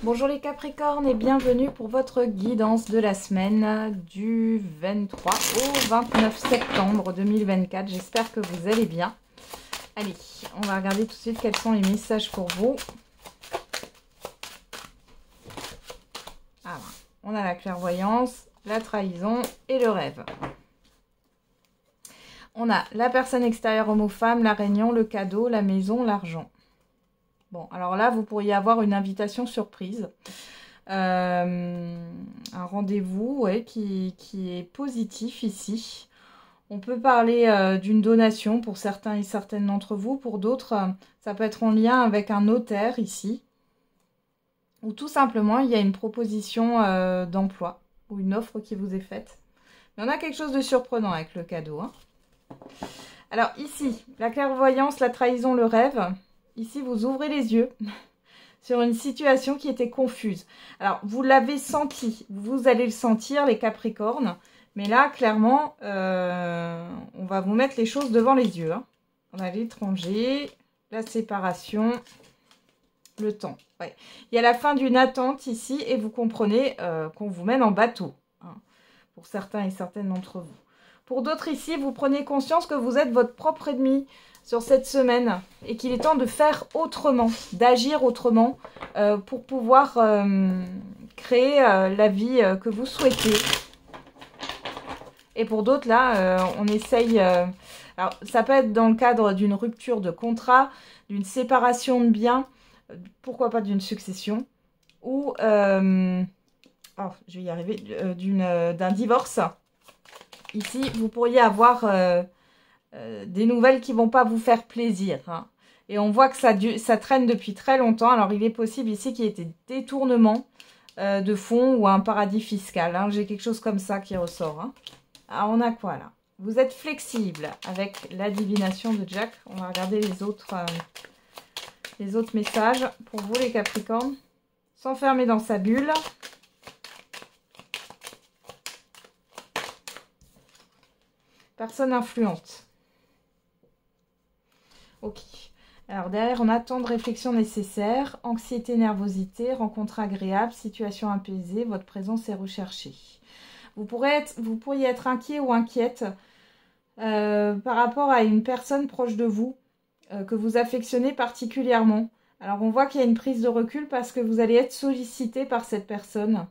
Bonjour les Capricornes et bienvenue pour votre guidance de la semaine du 23 au 29 septembre 2024. J'espère que vous allez bien. Allez, on va regarder tout de suite quels sont les messages pour vous. Alors, on a la clairvoyance, la trahison et le rêve. On a la personne extérieure homme ou femme, la réunion, le cadeau, la maison, l'argent. Bon, alors là, vous pourriez avoir une invitation surprise. Un rendez-vous ouais, qui est positif ici. On peut parler d'une donation pour certains et certaines d'entre vous. Pour d'autres, ça peut être en lien avec un notaire ici. Ou tout simplement, il y a une proposition d'emploi ou une offre qui vous est faite. Mais on a quelque chose de surprenant avec le cadeau. Hein. Alors ici, la clairvoyance, la trahison, le rêve. Ici, vous ouvrez les yeux sur une situation qui était confuse. Alors, vous l'avez senti, vous allez le sentir, les Capricornes. Mais là, clairement, on va vous mettre les choses devant les yeux. Hein. On a l'étranger, la séparation, le temps. Ouais. Il y a la fin d'une attente ici et vous comprenez qu'on vous mène en bateau. Hein, pour certains et certaines d'entre vous. Pour d'autres ici, vous prenez conscience que vous êtes votre propre ennemi sur cette semaine et qu'il est temps de faire autrement, d'agir autrement pour pouvoir créer la vie que vous souhaitez. Et pour d'autres, là, on essaye... alors, ça peut être dans le cadre d'une rupture de contrat, d'une séparation de biens, pourquoi pas d'une succession, ou, je vais y arriver, d'un divorce. Ici, vous pourriez avoir des nouvelles qui ne vont pas vous faire plaisir. Hein. Et on voit que ça traîne depuis très longtemps. Alors, il est possible ici qu'il y ait des détournements de fonds ou un paradis fiscal. Hein. J'ai quelque chose comme ça qui ressort. Hein. Alors, on a quoi là? Vous êtes flexible avec la divination de Jack. On va regarder les autres messages pour vous, les Capricornes. S'enfermer dans sa bulle. Personne influente. Ok. Alors derrière, on a temps de réflexion nécessaire. Anxiété, nervosité, rencontre agréable, situation apaisée. Votre présence est recherchée. Vous pourriez être inquiet ou inquiète par rapport à une personne proche de vous que vous affectionnez particulièrement. Alors on voit qu'il y a une prise de recul parce que vous allez être sollicité par cette personne.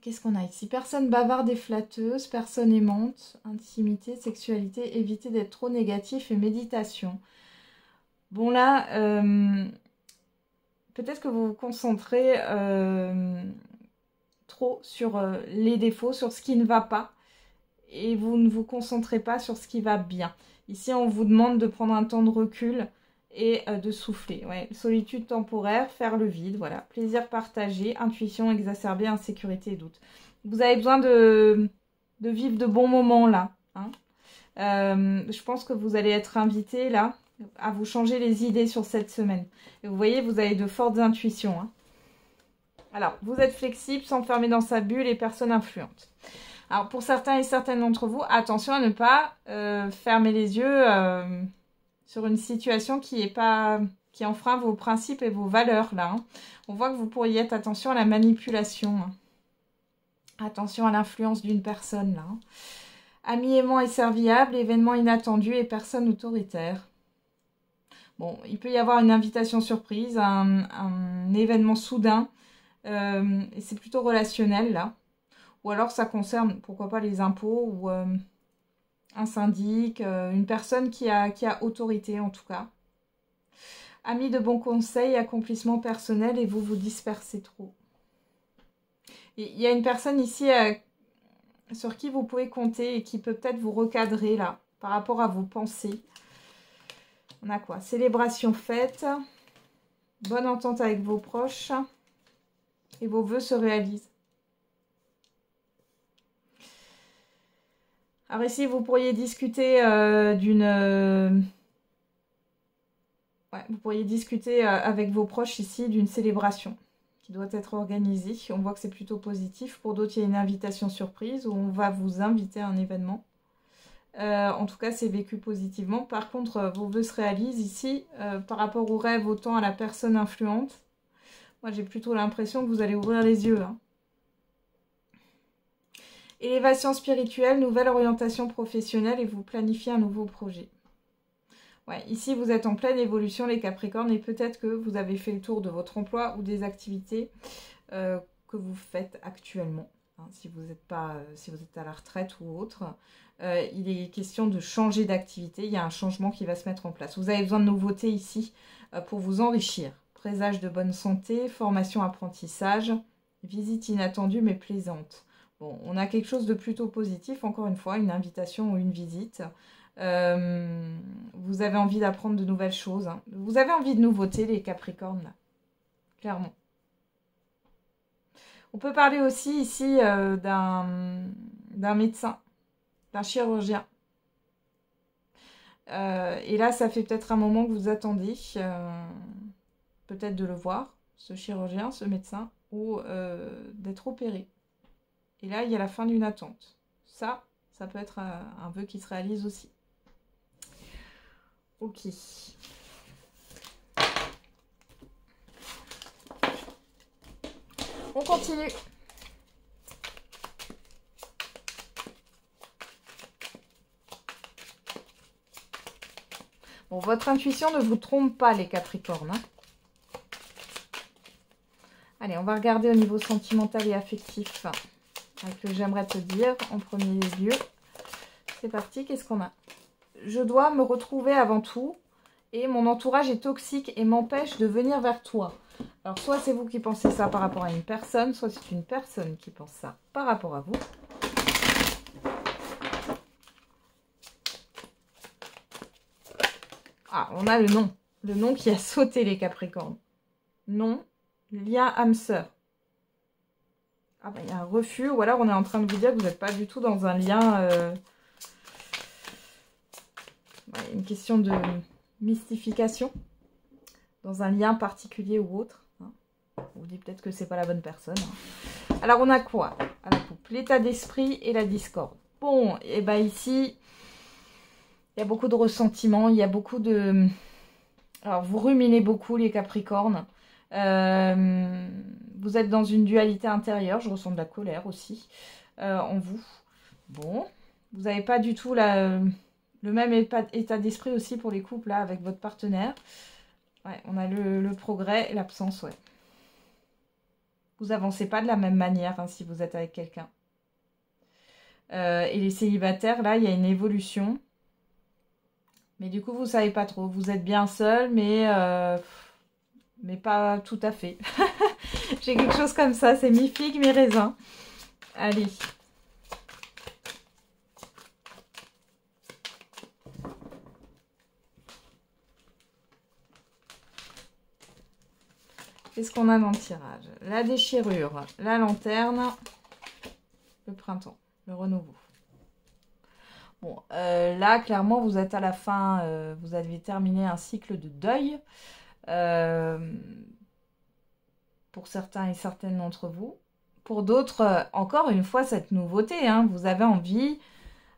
Qu'est-ce qu'on a ici? Personne bavarde et flatteuse, personne aimante, intimité, sexualité, éviter d'être trop négatif et méditation. Bon là, peut-être que vous vous concentrez trop sur les défauts, sur ce qui ne va pas. Et vous ne vous concentrez pas sur ce qui va bien. Ici, on vous demande de prendre un temps de recul et de souffler. Ouais. Solitude temporaire, faire le vide, voilà. Plaisir partagé, intuition exacerbée, insécurité et doute. Vous avez besoin de vivre de bons moments là. Hein. Je pense que vous allez être invité là à vous changer les idées sur cette semaine. Et vous voyez, vous avez de fortes intuitions. Hein. Alors, vous êtes flexible, s'enfermer dans sa bulle et personne influente. Alors, pour certains et certaines d'entre vous, attention à ne pas fermer les yeux sur une situation qui enfreint vos principes et vos valeurs, là. Hein. On voit que vous pourriez être attention à la manipulation. Hein. Attention à l'influence d'une personne, là. Hein. Ami aimant et serviable, événement inattendu et personne autoritaire. Bon, il peut y avoir une invitation surprise, un événement soudain, et c'est plutôt relationnel, là. Ou alors ça concerne, pourquoi pas, les impôts ou un syndic, une personne qui a autorité en tout cas. Amis de bons conseils, accomplissement personnel et vous vous dispersez trop. Il y a une personne ici sur qui vous pouvez compter et qui peut peut-être vous recadrer là, par rapport à vos pensées. On a quoi? Célébration faite, bonne entente avec vos proches et vos vœux se réalisent. Alors ici, vous pourriez discuter vous pourriez discuter avec vos proches ici d'une célébration qui doit être organisée. On voit que c'est plutôt positif. Pour d'autres, il y a une invitation surprise où on va vous inviter à un événement. En tout cas, c'est vécu positivement. Par contre, vos vœux se réalisent ici par rapport au rêve, autant à la personne influente. Moi, j'ai plutôt l'impression que vous allez ouvrir les yeux. Hein. Élévation spirituelle, nouvelle orientation professionnelle et vous planifiez un nouveau projet. Ouais, ici, vous êtes en pleine évolution, les Capricornes, et peut-être que vous avez fait le tour de votre emploi ou des activités que vous faites actuellement. Hein, si vous êtes à la retraite ou autre, il est question de changer d'activité. Il y a un changement qui va se mettre en place. Vous avez besoin de nouveautés ici pour vous enrichir. Présage de bonne santé, formation, apprentissage, visite inattendue mais plaisante. Bon, on a quelque chose de plutôt positif, encore une fois, une invitation ou une visite. Vous avez envie d'apprendre de nouvelles choses. Hein. Vous avez envie de nouveautés, les Capricornes, là. Clairement. On peut parler aussi ici d'un médecin, d'un chirurgien. Et là, ça fait peut-être un moment que vous attendez peut-être de le voir, ce chirurgien, ce médecin, ou d'être opéré. Et là, il y a la fin d'une attente. Ça peut être un vœu qui se réalise aussi. Ok. On continue. Bon, votre intuition ne vous trompe pas, les Capricornes. Hein. Allez, on va regarder au niveau sentimental et affectif. Avec le j'aimerais te dire en premier lieu. C'est parti, qu'est-ce qu'on a? Je dois me retrouver avant tout et mon entourage est toxique et m'empêche de venir vers toi. Alors, soit c'est vous qui pensez ça par rapport à une personne, soit c'est une personne qui pense ça par rapport à vous. Ah, on a le nom. Le nom qui a sauté, les Capricornes. Non, lien âme sœur. Ah ben, il y a un refus, ou alors on est en train de vous dire que vous n'êtes pas du tout dans un lien... une question de mystification. Dans un lien particulier ou autre. Hein. On vous dit peut-être que c'est pas la bonne personne. Hein. Alors, on a quoi à la coupe? L'état d'esprit et la discorde. Bon, et bien ici, il y a beaucoup de ressentiment, il y a beaucoup de... Alors, vous ruminez beaucoup, les Capricornes. Vous êtes dans une dualité intérieure. Je ressens de la colère aussi en vous. Bon, vous n'avez pas du tout le même état d'esprit aussi pour les couples là avec votre partenaire. Ouais, on a le progrès et l'absence, ouais. Vous avancez pas de la même manière hein, si vous êtes avec quelqu'un. Et les célibataires, là, il y a une évolution. Mais du coup, vous savez pas trop. Vous êtes bien seul, mais pas tout à fait. J'ai quelque chose comme ça. C'est mi-figue, mi-raisin. Allez. Qu'est-ce qu'on a dans le tirage? La déchirure, la lanterne, le printemps, le renouveau. Bon, là, clairement, vous êtes à la fin, vous avez terminé un cycle de deuil. Pour certains et certaines d'entre vous. Pour d'autres, encore une fois, cette nouveauté, hein, vous avez envie,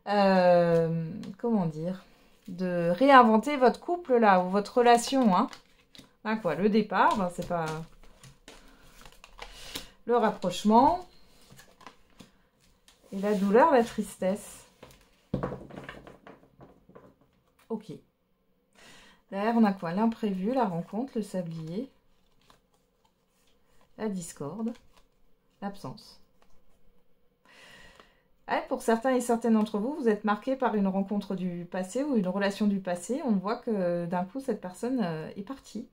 comment dire, de réinventer votre couple, là, ou votre relation, hein. Ah quoi, le départ, ben, c'est pas... Le rapprochement. Et la douleur, la tristesse. Ok. Derrière, on a quoi? L'imprévu, la rencontre, le sablier. La discorde. L'absence. Ouais, pour certains et certaines d'entre vous, vous êtes marqués par une rencontre du passé ou une relation du passé. On voit que d'un coup, cette personne est partie.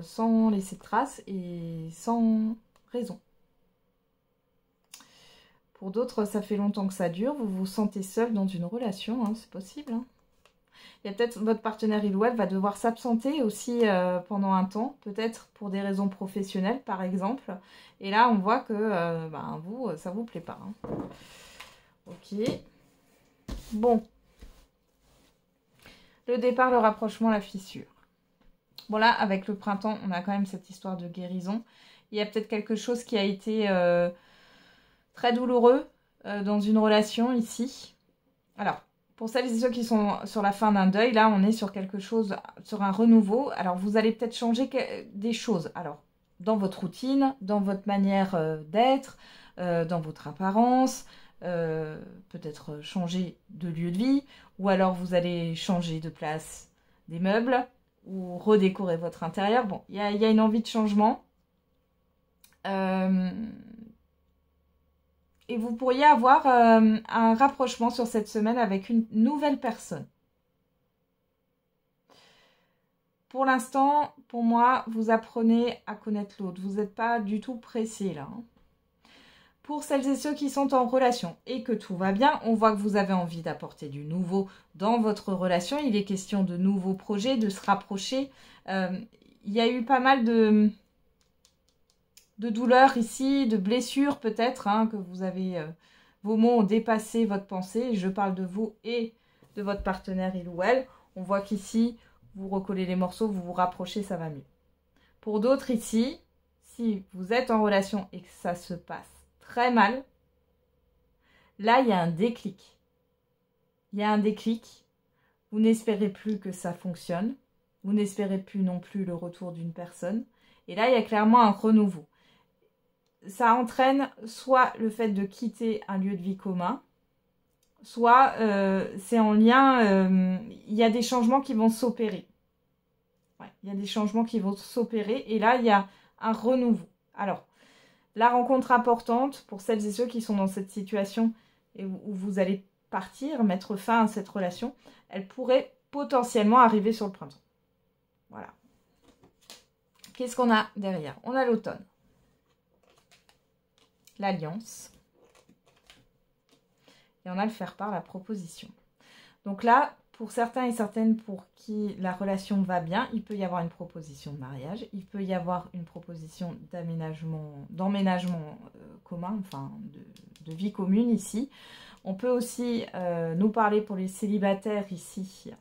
Sans laisser de traces et sans raison. Pour d'autres, ça fait longtemps que ça dure. Vous vous sentez seul dans une relation, hein, c'est possible. Hein. Il y a peut-être votre partenaire il ou elle va devoir s'absenter aussi pendant un temps, peut-être pour des raisons professionnelles par exemple. Et là, on voit que vous, ça vous plaît pas. Hein. Ok. Bon. Le départ, le rapprochement, la fissure. Bon là, avec le printemps, on a quand même cette histoire de guérison. Il y a peut-être quelque chose qui a été très douloureux dans une relation ici. Alors, pour celles et ceux qui sont sur la fin d'un deuil, là, on est sur quelque chose, sur un renouveau. Alors, vous allez peut-être changer des choses. Alors, dans votre routine, dans votre manière d'être, dans votre apparence, peut-être changer de lieu de vie, ou alors vous allez changer de place des meubles, ou redécorer votre intérieur. Bon, il y a une envie de changement. Et vous pourriez avoir un rapprochement sur cette semaine avec une nouvelle personne. Pour l'instant, pour moi, vous apprenez à connaître l'autre. Vous n'êtes pas du tout pressé là. Pour celles et ceux qui sont en relation et que tout va bien, on voit que vous avez envie d'apporter du nouveau dans votre relation. Il est question de nouveaux projets, de se rapprocher. Il y a eu pas mal de douleurs ici, de blessures peut-être, hein, que vous avez... vos mots ont dépassé votre pensée. Je parle de vous et de votre partenaire, il ou elle. On voit qu'ici... vous recollez les morceaux, vous vous rapprochez, ça va mieux. Pour d'autres ici, si vous êtes en relation et que ça se passe très mal, là, il y a un déclic. Il y a un déclic. Vous n'espérez plus que ça fonctionne. Vous n'espérez plus non plus le retour d'une personne. Et là, il y a clairement un renouveau. Ça entraîne soit le fait de quitter un lieu de vie commun, soit c'est en lien, il y a des changements qui vont s'opérer. Ouais, il y a des changements qui vont s'opérer et là, il y a un renouveau. Alors, la rencontre importante pour celles et ceux qui sont dans cette situation et où vous allez partir, mettre fin à cette relation, elle pourrait potentiellement arriver sur le printemps. Voilà. Qu'est-ce qu'on a derrière? On a l'automne. L'alliance. Et on a le faire-part, la proposition. Donc là, pour certains et certaines pour qui la relation va bien, il peut y avoir une proposition de mariage, il peut y avoir une proposition d'emménagement commun, enfin de vie commune ici. On peut aussi nous parler pour les célibataires ici.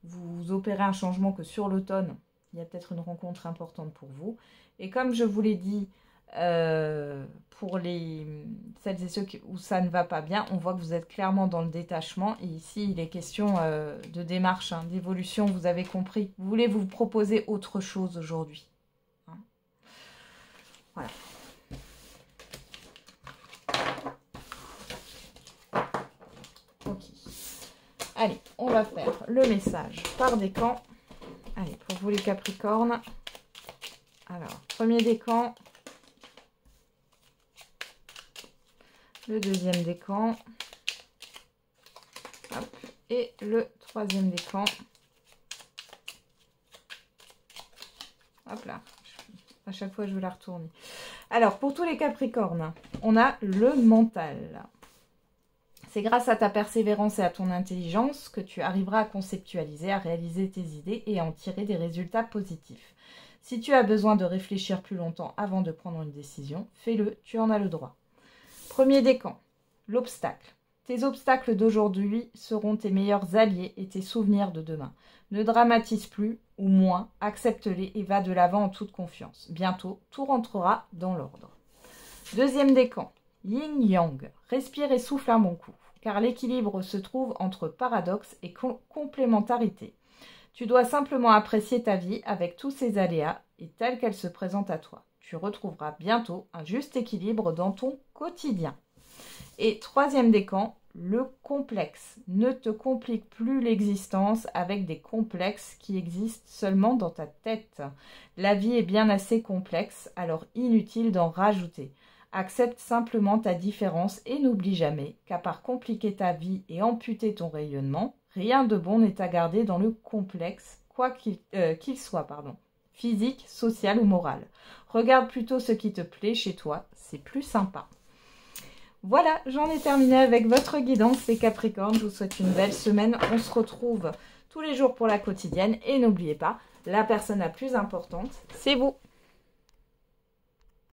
Vous opérez un changement que sur l'automne, il y a peut-être une rencontre importante pour vous. Et comme je vous l'ai dit, pour celles et ceux où ça ne va pas bien, on voit que vous êtes clairement dans le détachement. Et ici, il est question de démarche, hein, d'évolution, vous avez compris. Vous voulez vous proposer autre chose aujourd'hui. Hein. Voilà. Ok. Allez, on va faire le message par décan. Allez, pour vous les Capricornes. Alors, premier décan. Le deuxième décan. Hop, et le troisième décan. Hop là. À chaque fois, je vais la retourner. Alors, pour tous les Capricornes, on a le mental. C'est grâce à ta persévérance et à ton intelligence que tu arriveras à conceptualiser, à réaliser tes idées et à en tirer des résultats positifs. Si tu as besoin de réfléchir plus longtemps avant de prendre une décision, fais-le, tu en as le droit. Premier décan, l'obstacle. Tes obstacles d'aujourd'hui seront tes meilleurs alliés et tes souvenirs de demain. Ne dramatise plus ou moins, accepte-les et va de l'avant en toute confiance. Bientôt, tout rentrera dans l'ordre. Deuxième décan, yin-yang. Respire et souffle un bon coup, car l'équilibre se trouve entre paradoxe et complémentarité. Tu dois simplement apprécier ta vie avec tous ses aléas et telle qu'elle se présente à toi. Tu retrouveras bientôt un juste équilibre dans ton quotidien. Et troisième décan, le complexe. Ne te complique plus l'existence avec des complexes qui existent seulement dans ta tête. La vie est bien assez complexe, alors inutile d'en rajouter. Accepte simplement ta différence et n'oublie jamais qu'à part compliquer ta vie et amputer ton rayonnement, rien de bon n'est à garder dans le complexe, quoi qu'il soit, physique, social ou moral. Regarde plutôt ce qui te plaît chez toi, c'est plus sympa. Voilà, j'en ai terminé avec votre guidance, les Capricornes. Je vous souhaite une belle semaine. On se retrouve tous les jours pour la quotidienne. Et n'oubliez pas, la personne la plus importante, c'est vous.